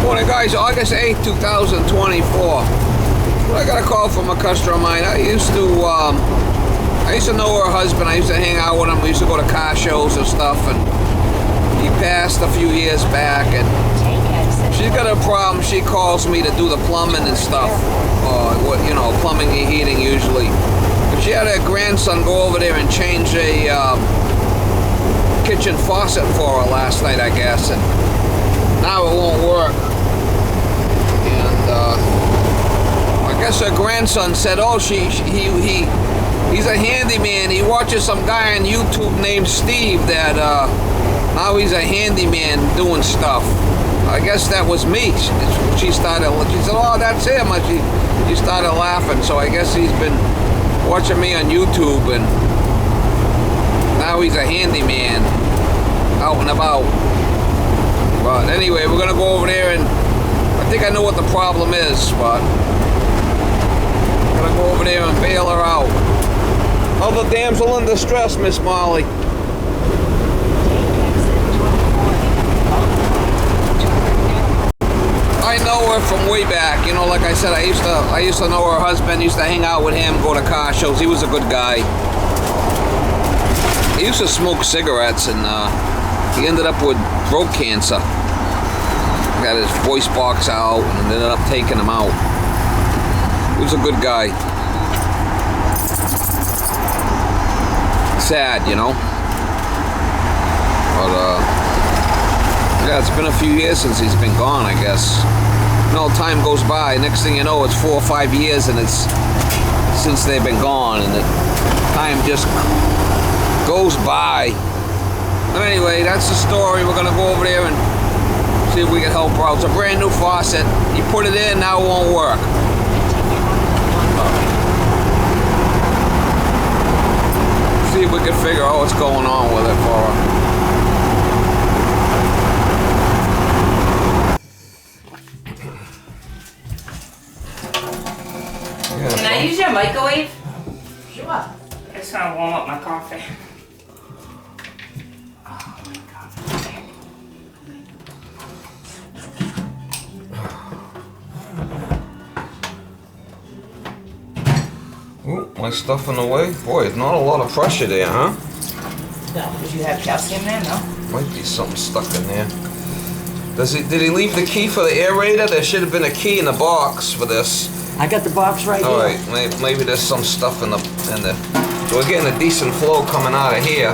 Morning guys, August 8th, 2024. I got a call from a customer of mine. I used to know her husband. I used to hang out with him. We used to go to car shows and stuff, and he passed a few years back, and she's got a problem. She calls me to do the plumbing and stuff, plumbing and heating usually. But she had her grandson go over there and change a kitchen faucet for her last night, I guess, and now it won't work. And I guess her grandson said, "Oh, he's a handyman. He watches some guy on YouTube named Steve that now he's a handyman doing stuff." I guess that was me. She said, "Oh, that's him." She started laughing. So I guess he's been watching me on YouTube, and now he's a handyman out and about. But anyway, we're gonna go over there, and I think I know what the problem is, but I'm gonna go over there and bail her out. Other damsel in distress, Miss Molly. I know her from way back. You know, like I said, I used to know her husband. Used to hang out with him, go to car shows. He was a good guy. He used to smoke cigarettes, and he ended up with throat cancer. Got his voice box out and ended up taking him out. He was a good guy. Sad, you know. But yeah, it's been a few years since he's been gone, I guess. You know, time goes by. Next thing you know, it's 4 or 5 years, and it's since they've been gone, and the time just goes by. But anyway, that's the story. We're gonna go over there and see if we can help her out. It's a brand new faucet. You put it in, now it won't work. See if we can figure out what's going on with it for her. Yeah, Can I use your microwave? Sure. I just want to warm up my coffee. Ooh, my stuff in the way. Boy, it's not a lot of pressure there, huh? No, did you have calcium there? No. Might be something stuck in there. Did he leave the key for the aerator? There should have been a key in the box for this. I got the box right here. All right, maybe there's some stuff in the. So we're getting a decent flow coming out of here,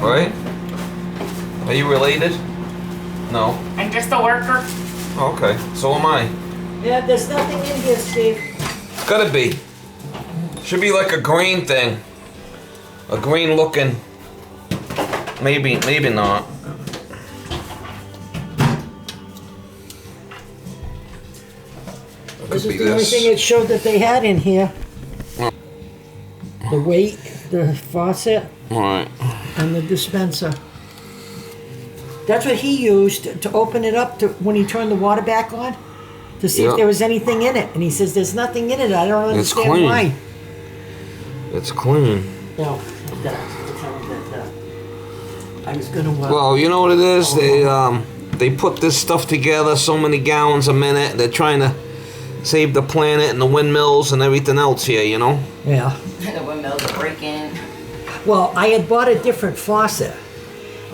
right? Are you related? No. I'm just a worker. Okay, so am I. Yeah, there's nothing in here, Steve. It's gotta be. Should be like a green thing. A green looking. Maybe not. This is the only thing it showed that they had in here. The weight, the faucet, Alright. and the dispenser. That's what he used to open it up to when he turned the water back on, to see if there was anything in it. And he says, "There's nothing in it. I don't understand clean. why." It's clean. No, I was gonna. Well, you know what it is? They put this stuff together, so many gallons a minute. They're trying to save the planet and the windmills and everything else here, you know? Yeah. The windmills are breaking. Well, I had bought a different faucet,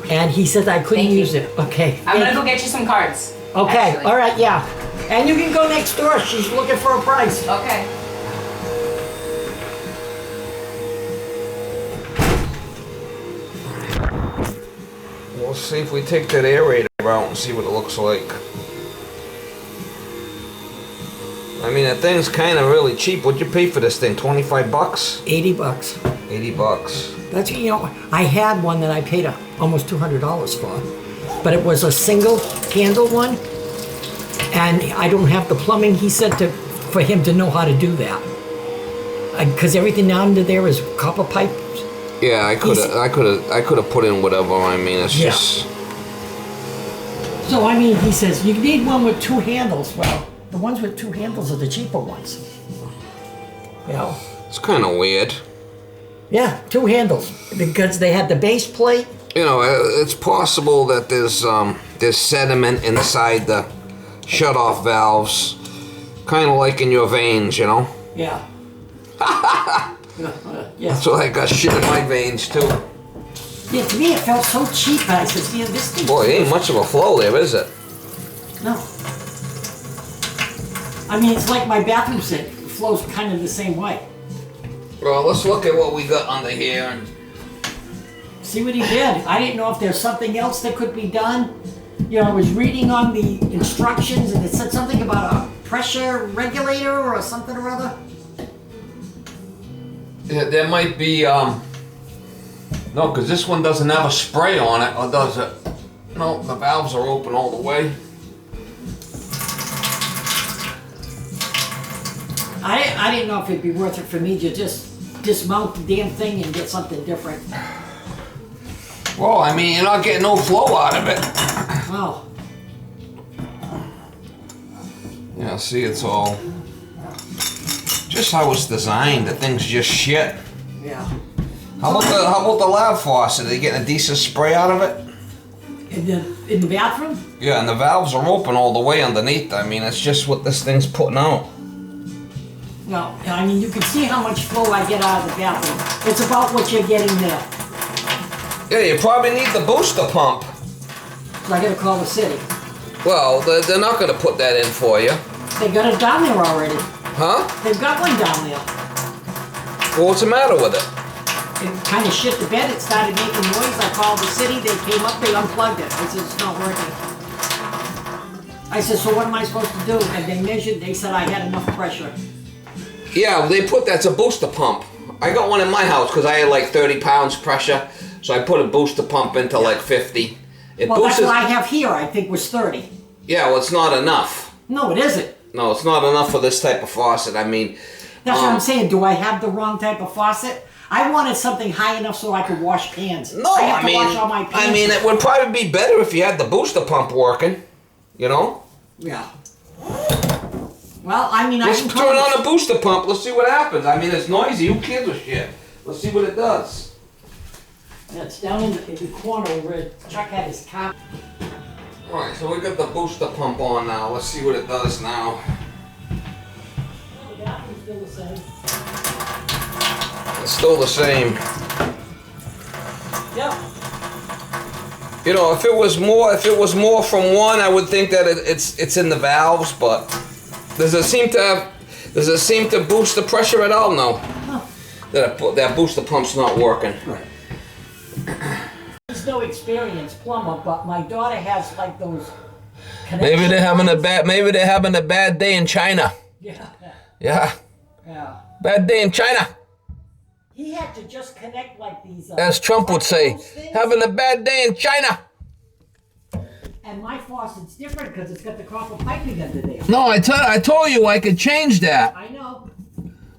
and he said I couldn't Thank you. use it. Okay. I'm gonna go get you some cards. Okay. Actually. All right. Yeah. And you can go next door. She's looking for a price. Okay. We'll see if we take that aerator out and see what it looks like. I mean, that thing's kind of really cheap. What'd you pay for this thing? 25 bucks? 80 bucks. 80 bucks. That's, you know, I had one that I paid almost $200 for, but it was a single handle one, and I don't have the plumbing. He said for him to know how to do that, because everything under there is copper pipe. Yeah, I could have put in whatever. I mean, it's just. So I mean, he says you need one with 2 handles. Well, the ones with 2 handles are the cheaper ones. You know. It's kind of weird. Yeah, 2 handles, because they had the base plate You know, it's possible that there's sediment inside the shut-off valves, kind of like in your veins, you know. Yeah. That's what I got shit in my veins too. Yeah, to me it felt so cheap. I said, "Man, this thing." Boy, ain't much of a flow there, is it? No. I mean, it's like my bathroom sink. It flows kind of the same way. Well, let's look at what we got under here. And See what he did. I didn't know if there's something else that could be done. You know, I was reading on the instructions and it said something about a pressure regulator or something or other. yeah, there might be, no, because this one doesn't have a spray on it, or does it? No, the valves are open all the way. I didn't know if it'd be worth it for me to just dismount the damn thing and get something different. Well, I mean, you're not getting no flow out of it. Well, Yeah, see, it's all just how it's designed. The thing's just shit. yeah. How about the lab faucet? Are they getting a decent spray out of it? In the bathroom? Yeah, and the valves are open all the way underneath. I mean, it's just what this thing's putting out. No, I mean, you can see how much flow I get out of the bathroom. It's about what you're getting there. Yeah, you probably need the booster pump. So I gotta call the city. Well, they're not going to put that in for you. They got it down there already. Huh? They've got one down there. Well, what's the matter with it? It kind of shit the bed. It started making noise. I called the city. They came up. They unplugged it. I said, it's not working. I said, so what am I supposed to do? And they measured. They said I had enough pressure. Yeah, they put that's a booster pump. I got one in my house because I had like 30 pounds pressure, so I put a booster pump into like 50. It Well, boosts. that's what I have here. I think was 30. Yeah, well, it's not enough. No, it isn't. No, it's not enough for this type of faucet. I mean, That's what I'm saying. Do I have the wrong type of faucet? I wanted something high enough so I could wash pans. no, I have I to mean, wash all my pans. I mean, it would probably be better if you had the booster pump working. You know. Yeah. Well, I mean, Let's I can turn on the booster pump. Let's see what happens. I mean, it's noisy. Who cares a shit? Let's see what it does. Yeah, it's down in the corner where Chuck had his car. All right, so we got the booster pump on now. Let's see what it does now. The bathroom's still the same. It's still the same. Yep. You know, if it was more from one, I would think that it's in the valves. But does it seem to boost the pressure at all? No. Huh. That booster pump's not working. Right. There's no experienced plumber, but my daughter has like those. Maybe they're having a bad day in China. Yeah. Yeah, Yeah. bad day in China. He had to just connect like these. As Trump would say, having a bad day in China. And my faucet's different because it's got the copper piping under there. No, I told you I could change that. I know.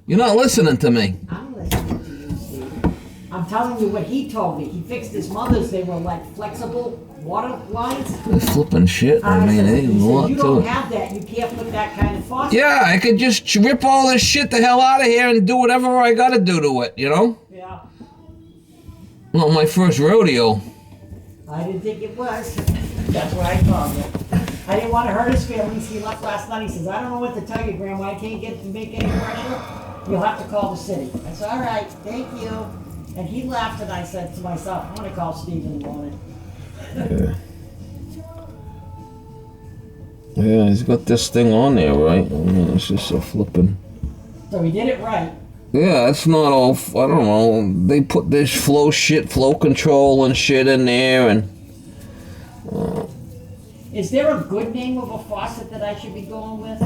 You're not listening to me. I'm listening to you, Steve. I'm telling you what he told me. He fixed his mother's. They were like flexible water lines. They're flipping shit. I mean, said, they he even said, want you to. don't have that. You can't put that kind of faucet. Yeah, I could just rip all this shit the hell out of here and do whatever I gotta do to it, you know? Yeah. Not my first rodeo. I didn't think it was. That's why I called him. I didn't want to hurt his feelings. He left last night. He says, I don't know what to tell you, Grandma. I can't get to make any pressure. You'll have to call the city. I said, all right, thank you. And he laughed, and I said to myself, I'm going to call Steve in the morning. Yeah, he's got this thing on there, right? I mean, it's just a flipping. So he did it right. Yeah, it's not all. I don't know. They put this flow control and shit in there, and Is there a good name of a faucet that I should be going with?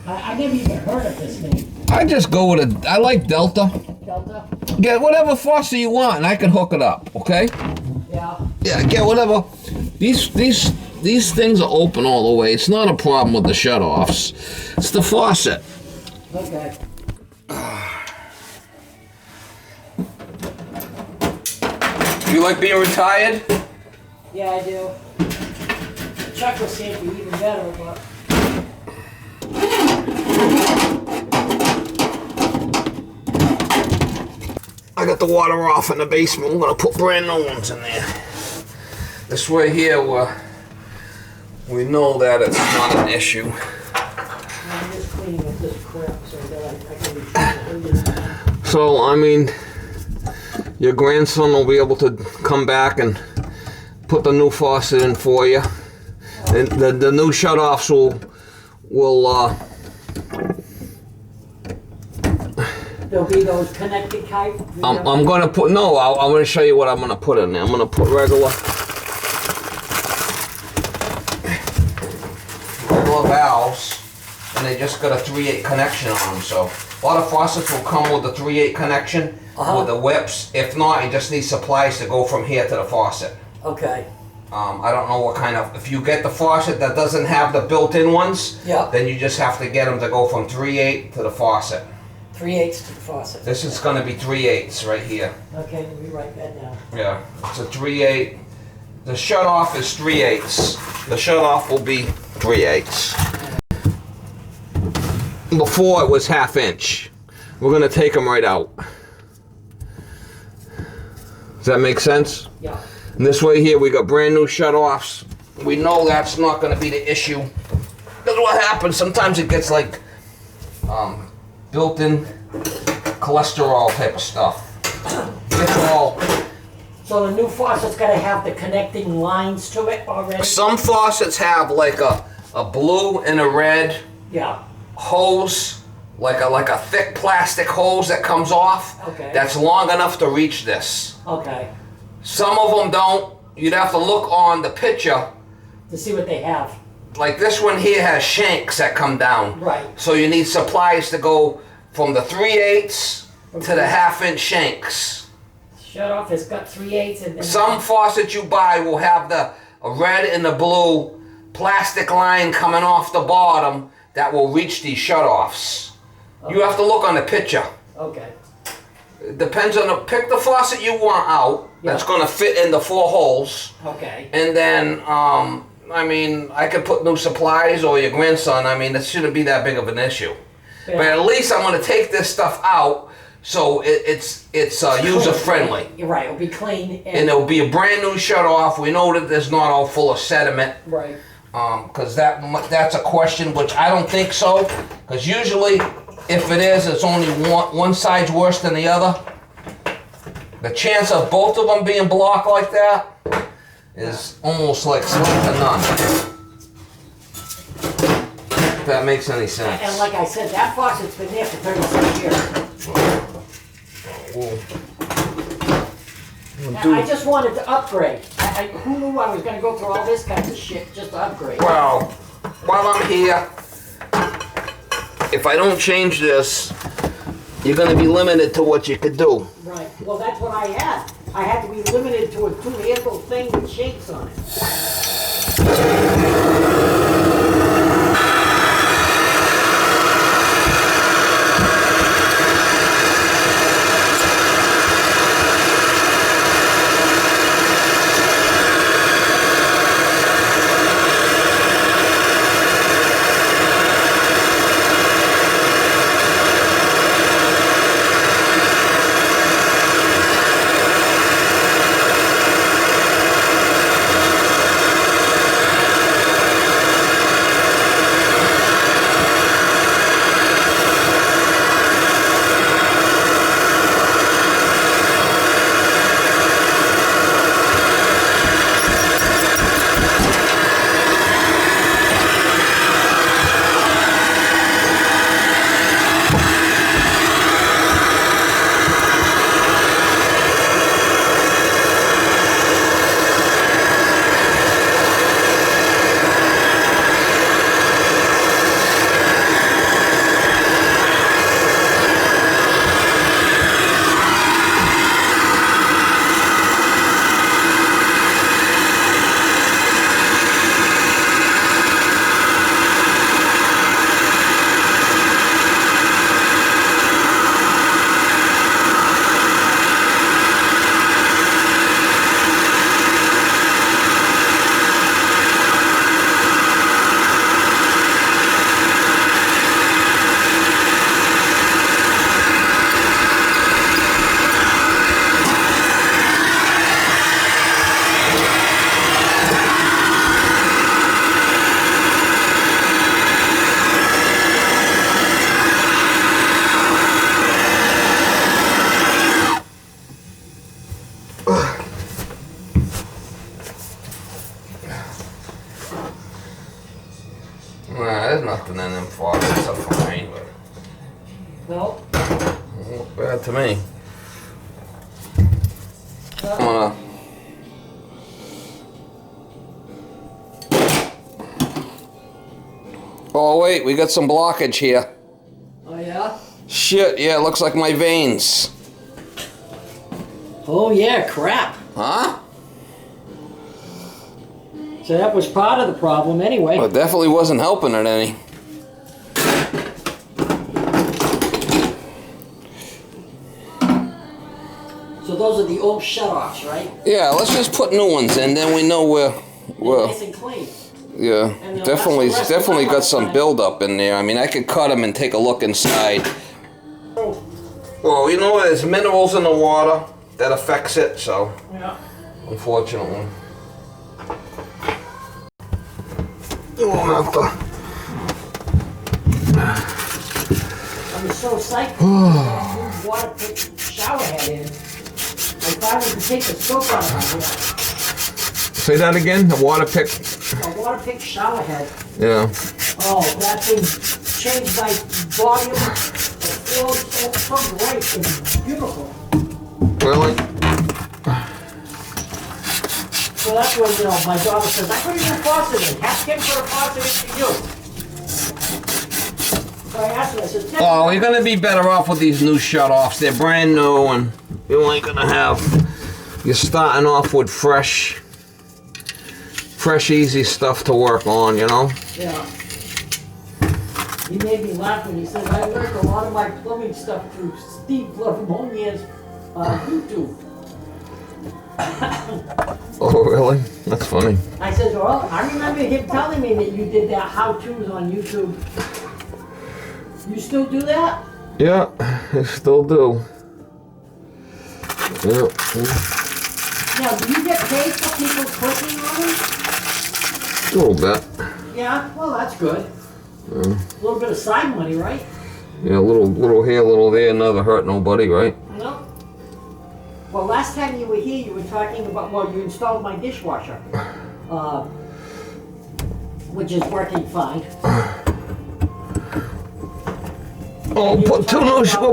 I never even heard of this thing. I just go with I like Delta. Delta? Get whatever faucet you want, and I can hook it up. Okay? Yeah. Yeah, get whatever. These things are open all the way. It's not a problem with the shutoffs. It's the faucet. Okay. You like being retired? Yeah, I do. Chuck was saying it'd be even better, but... I got the water off in the basement. We're gonna put brand new ones in there. This way here, we know that it's not an issue. I'm just cleaning up this crap so that I can be So, I mean, your grandson will be able to come back and put the new faucet in for you. And the new shutoffs will There'll be those connected type. I'm gonna put, no, I'm gonna show you what I'm gonna put in there. I'm gonna put regular valves, and they just got a 3/8 connection on them. So a lot of faucets will come with the 3/8 connection with the whips. If not, you just need supplies to go from here to the faucet. Okay. I don't know what kind of, if you get the faucet that doesn't have the built-in ones, then you just have to get them to go from 3/8 to the faucet. 3/8 to the faucet. This is gonna be 3/8 right here. Okay, let me write that down. Yeah, it's a 3/8. The shut-off is 3/8. The shut-off will be 3/8. Before it was 1/2 inch. We're gonna take them right out. Does that make sense? Yeah. And this way here, we got brand new shut-offs. We know that's not gonna be the issue. Because what happens, sometimes it gets like built-in cholesterol type of stuff. It's all. So the new faucet's got to have the connecting lines to it already? Some faucets have like a blue and a red hose, like a thick plastic hose that comes off. Okay. That's long enough to reach this. Okay. Some of them don't. You'd have to look on the picture. To see what they have. Like this one here has shanks that come down. Right. So you need supplies to go from the 3/8 to the 1/2 inch shanks. Shut off, it's got 3/8 and then... Some faucets you buy will have the red and the blue plastic line coming off the bottom that will reach these shutoffs. Okay. You have to look on the picture. Okay. It depends on pick the faucet you want out that's going to fit in the 4 holes. Okay. And then, I mean, I could put new supplies or your grandson. I mean, it shouldn't be that big of an issue. Yeah. But at least I'm going to take this stuff out. So it's user friendly. You're right, it'll be clean. And it'll be a brand new shut off. We know that there's not all full of sediment. Right. Because that's a question, which I don't think so. Because usually, if it is, it's only one side's worse than the other. The chance of both of them being blocked like that is almost like slim to none. If that makes any sense. And like I said, that faucet's been there for 36 years. I just wanted to upgrade. Who knew I was going to go through all this kind of shit just to upgrade? Well, while I'm here, if I don't change this, you're going to be limited to what you could do. Right. Well, that's what I had. I had to be limited to a 2-handle thing with shakes on it. nothing in them faucets are fine, but No. don't look bad to me. I'm gonna oh wait, we got some blockage here. Oh yeah? Shit, yeah, it looks like my veins. Oh yeah, crap. Huh? So that was part of the problem anyway. Well, it definitely wasn't helping it any. So those are the old shut-offs, right? Yeah, let's just put new ones in, then we know They're where nice and clean. yeah, And they'll definitely, last the rest of definitely my got some lifetime. buildup in there. I mean, I could cut them and take a look inside. Well, you know, there's minerals in the water that affects it, so Yeah. unfortunately. You won't have to. I was so psyched when I moved water pick shower head in. I finally could take the soap out of my hair. Say that again, the water pick. A water pick shower head. Yeah. Oh, that thing changed my volume. It feels so great. It's beautiful. Really? So that's when, you know, my daughter says, I put a new faucet in. Ask him for a faucet in for you. So I asked her, I said, Ted, Oh, you're gonna be better off with these new shut-offs. They're brand new, and you ain't gonna have. You're starting off with fresh, easy stuff to work on. You know. yeah. He made me laugh when he said, I learned a lot of my plumbing stuff through Steve Lavoniere's YouTube. Oh, really? That's funny. I said, well, I remember him telling me that you did that how-tos on YouTube. You still do that? Yeah, I still do. Yeah. Now, do you get paid for people clicking on them? A little bit. Yeah, well, that's good. A little bit of side money, right? Yeah, a little here, a little there, never hurt nobody, right? No. Well, last time you were here, you were talking about, well, you installed my dishwasher, which is working fine. Oh, we'll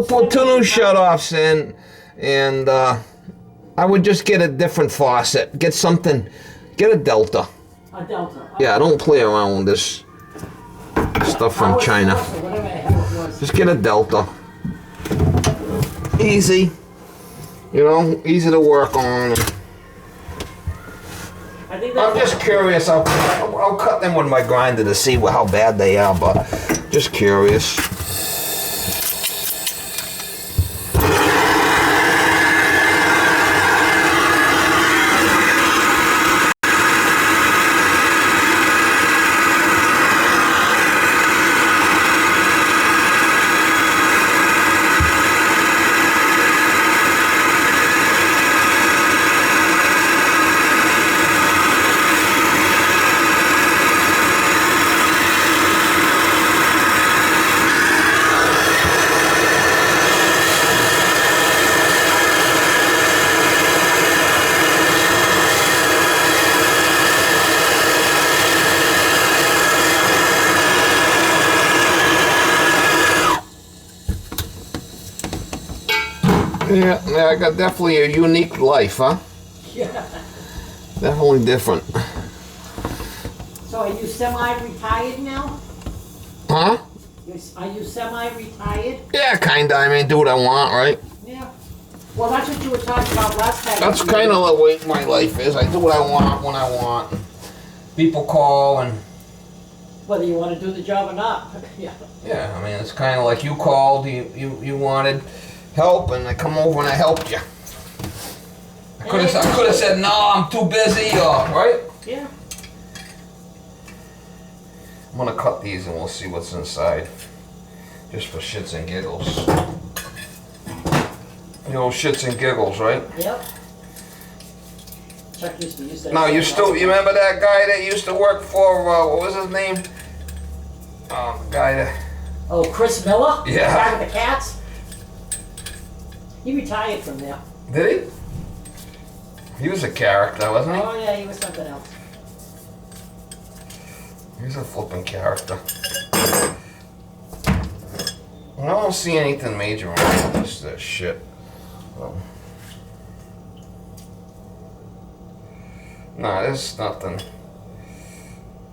put two new shut-offs in, and I would just get a different faucet. Get something, get a Delta. A Delta. Yeah, don't play around with this stuff from China. Whatever the hell it was. Just get a Delta. Easy. You know, easy to work on. I think I'm that's just curious. I'll cut them with my grinder to see how bad they are, but just curious. Yeah, I got definitely a unique life, huh? Yeah. Definitely different. So are you semi-retired now? Huh? Are you semi-retired? Yeah, kinda. I mean, do what I want, right? Yeah. Well, that's what you were talking about last time. That's kind of the way my life is. I do what I want when I want. People call and Whether you want to do the job or not. Yeah. yeah, I mean, it's kind of like you called, you wanted help, and I come over and I helped you. I could have said no, I'm too busy, right? Yeah. I'm gonna cut these and we'll see what's inside, just for shits and giggles. You know, shits and giggles, right? Yep. Chuck used to use that. Now you remember that guy that used to work for what was his name? The guy that. Oh, Chris Miller? Yeah. The guy with the cats? He retired from there. Did he? He was a character, wasn't he? Oh yeah, he was something else. He's a flipping character. I don't see anything major on this shit. Well, nah, there's nothing.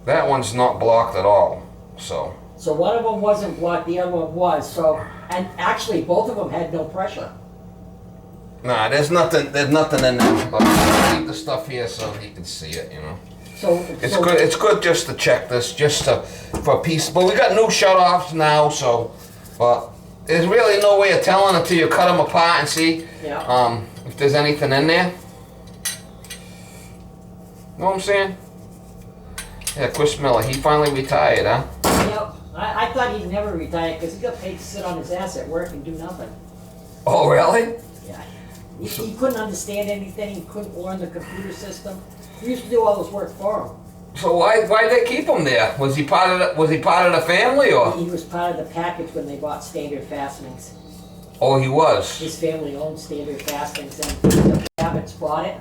That one's not blocked at all, so. So one of them wasn't blocked, the other one was, so, and actually both of them had no pressure. Nah, there's nothing in there, but I'll keep the stuff here so he can see it, you know. So It's good just to check this, for peace, but we got new shut-offs now, so, but there's really no way of telling until you cut them apart and see if there's anything in there. Know what I'm saying? Yeah, Chris Miller, he finally retired, huh? Yep. I thought he'd never retire because he got paid to sit on his ass at work and do nothing. Oh, really? Yeah. He couldn't understand anything. He couldn't learn the computer system. We used to do all this work for him. So why'd they keep him there? Was he part of the family, or? He was part of the package when they bought Standard Fastenings. Oh, he was. His family owned Standard Fastenings, and the Babbitts bought it.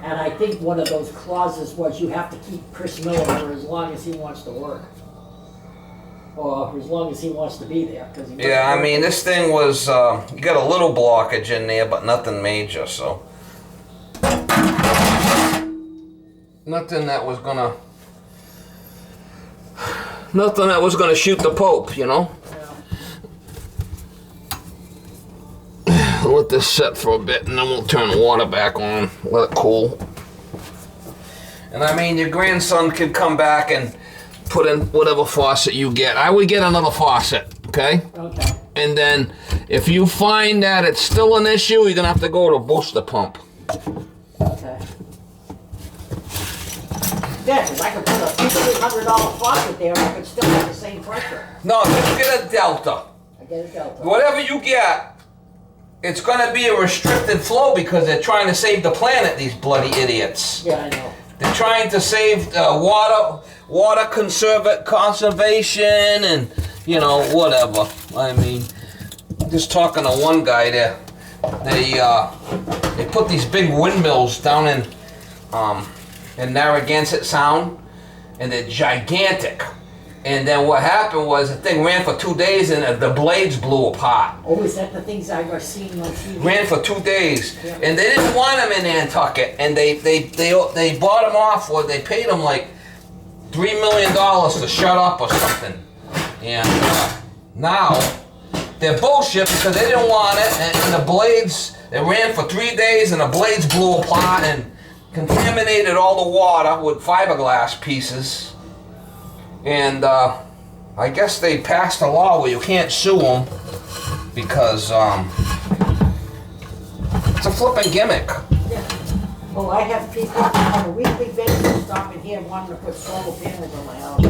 And I think one of those clauses was you have to keep Chris Miller for as long as he wants to work. Or as long as he wants to be there. Yeah, I mean, this thing was, you got a little blockage in there, but nothing major, so. Nothing that was gonna shoot the Pope, you know? Yeah. We'll let this set for a bit, and then we'll turn the water back on, let it cool. And I mean, your grandson can come back and put in whatever faucet you get. I would get another faucet, okay? Okay. And then, if you find that it's still an issue, you're gonna have to go to a booster pump. Okay. Yeah, because I could put a $1,500 faucet there and I could still have the same pressure. No, just get a Delta. I get a Delta. Whatever you get, it's gonna be a restricted flow because they're trying to save the planet, these bloody idiots. Yeah, I know. They're trying to save water conservation and, you know, whatever. I mean, just talking to one guy there, they put these big windmills down in Narragansett Sound, and they're gigantic. And then what happened was the thing ran for 2 days and the blades blew apart. Oh, is that the things I was seeing on TV? Ran for 2 days, yeah. And they didn't want them in Nantucket, and they bought them off, or they paid them like $3 million to shut up or something. And now they're bullshit because they didn't want it, and the blades, it ran for 3 days, and the blades blew apart and contaminated all the water with fiberglass pieces. And I guess they passed a law where you can't sue them because it's a flipping gimmick. Yeah. Well, I have people on a weekly basis stopping here wanting to put solar panels on my house.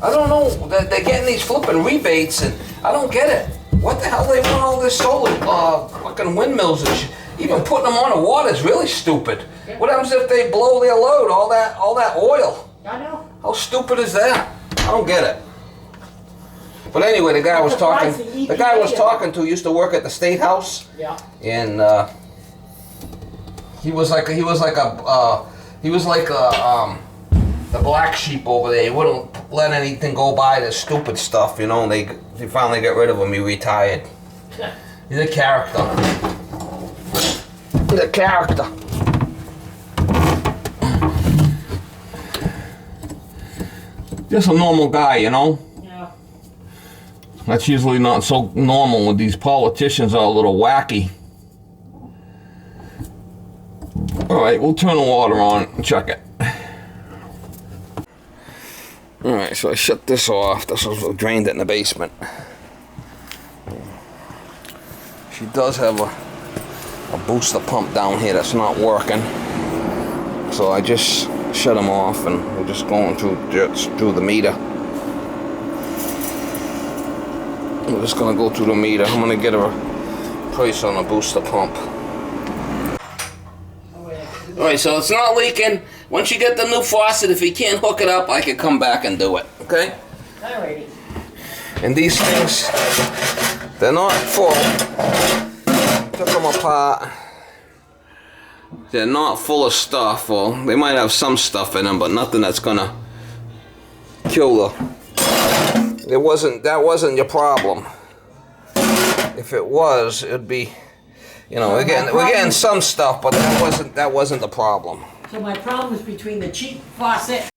I don't know. They're getting these flipping rebates, and I don't get it. What the hell they want all this solar fucking windmills and shit? Even putting them on the water is really stupid. Yeah. What happens if they blow their load? All that oil. I know. How stupid is that? I don't get it. But anyway, the guy I was talking to used to work at the State House. Yeah. And he was like the black sheep over there. He wouldn't let anything go by, this stupid stuff, you know. And they finally got rid of him. He retired. Yeah. He's a character. He's a character. Just a normal guy, you know? Yeah. That's usually not so normal with these politicians are a little wacky. Alright, we'll turn the water on and check it. Alright, so I shut this off. This was drained it in the basement. She does have a booster pump down here that's not working. So I just shut them off and we're just going through the meter. We're just gonna go through the meter. I'm gonna get a price on a booster pump. Alright, so it's not leaking. Once you get the new faucet, if you can't hook it up, I can come back and do it. Okay? Alrighty. And these things, they're not full. Took them apart. They're not full of stuff, or they might have some stuff in them, but nothing that's gonna kill That wasn't your problem. If it was, it'd be, you know, we're getting some stuff, but that wasn't the problem. So my problem is between the cheap faucet